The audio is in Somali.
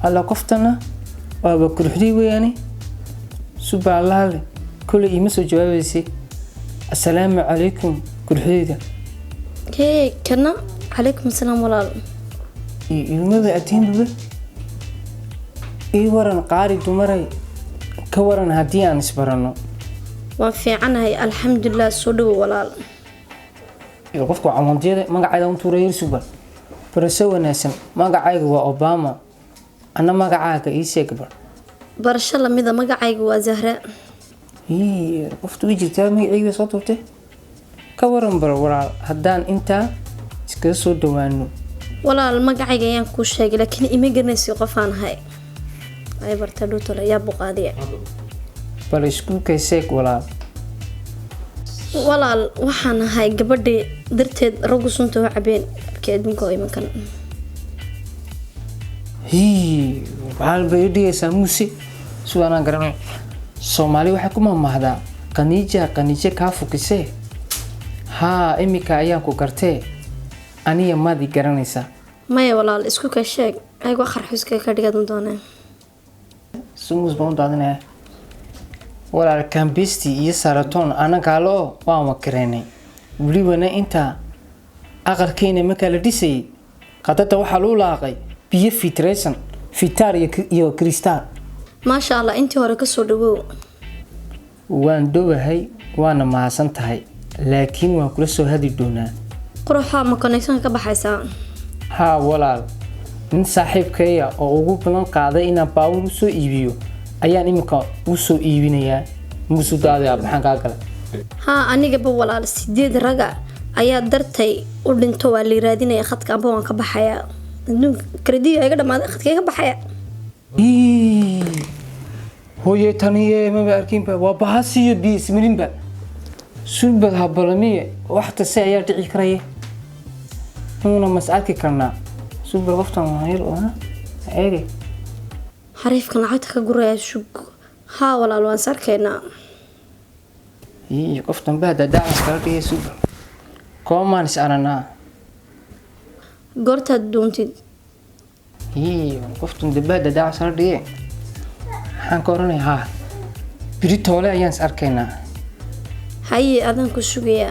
alla qoftana waaba kurxdi weeyani subhanallah kulli ima soo jawaabaysay assalaamu calaykum kurxdida kana calaykum salaam walaal ilmada atiin waran qaari dumaray ka waran haddii aan isbarano waan fiicanahay alxamdulilah soo dhawo walaal qofku camontiyada magacayda u tuuray suba barasho wanaagsan magacayga waa Obama ana magacaaga ii sheeg barasho lamida magacayga waa Zahra qoftu jirtaa magacayga soo tuurtay ka waran walaal haddaan inta iska soo dhawaano walaal magacayga ayaan ku sheegay laakiin ima garanaysi qofaan ahay ay barta dhutula yaa buqaadiya bal isku kayseeg walaal waxaan ahay gabadhii darteed ragu sunta u cabeen keedinko imankan waxaan baydiyaa muuse su'aana garanay Soomaali waxa ku mamahda qaniija ka fukisee imika ayaan ku gartee aniga maadi garanaysa maya walaal isku ka sheeg aygo qarxiska ka dhigan doonaa sumus baan daadinaa walaal kambisti iyo saraton anaga waa makareenay waliba inta aqalkeena ma kala dhisay qadada waxa loo laaqay biyo filtration fitar iyo kristal ma sha Allah intii hore ka soo dhawow waan doowahay waana maasan tahay laakiin waan kula soo hadi doonaa quruxa ma connection ka baxaysa walaal nin saaxiibkaya oo ugu balan qaaday inaan baawun u soo iibiyo ayaan imika u soo iibinayaa musudaada maxaan ka galay aniga ba walaal 8 raga ayaa dartay u dhinto waa la raadinaya khadka amba waan ka baxaya credit iga dhamaaday khadka iga baxaya hooyo taniye ma arkin ba waa bahasiyo bismirinba sulbad habalamiye waxta si ayaa dhici karaya una mas'alki karna sulbad qoftan hayl oo eegi xariifkan lacagta ka guraya shug walaal waan sarkeena qoftan baada daaca kala dhigay sulbad koomaan isarana gorta doontid qoftan baada daaca kala dhigay waxaan ka oranayaa biri toole ayaan is arkaynaa adan ku sugaya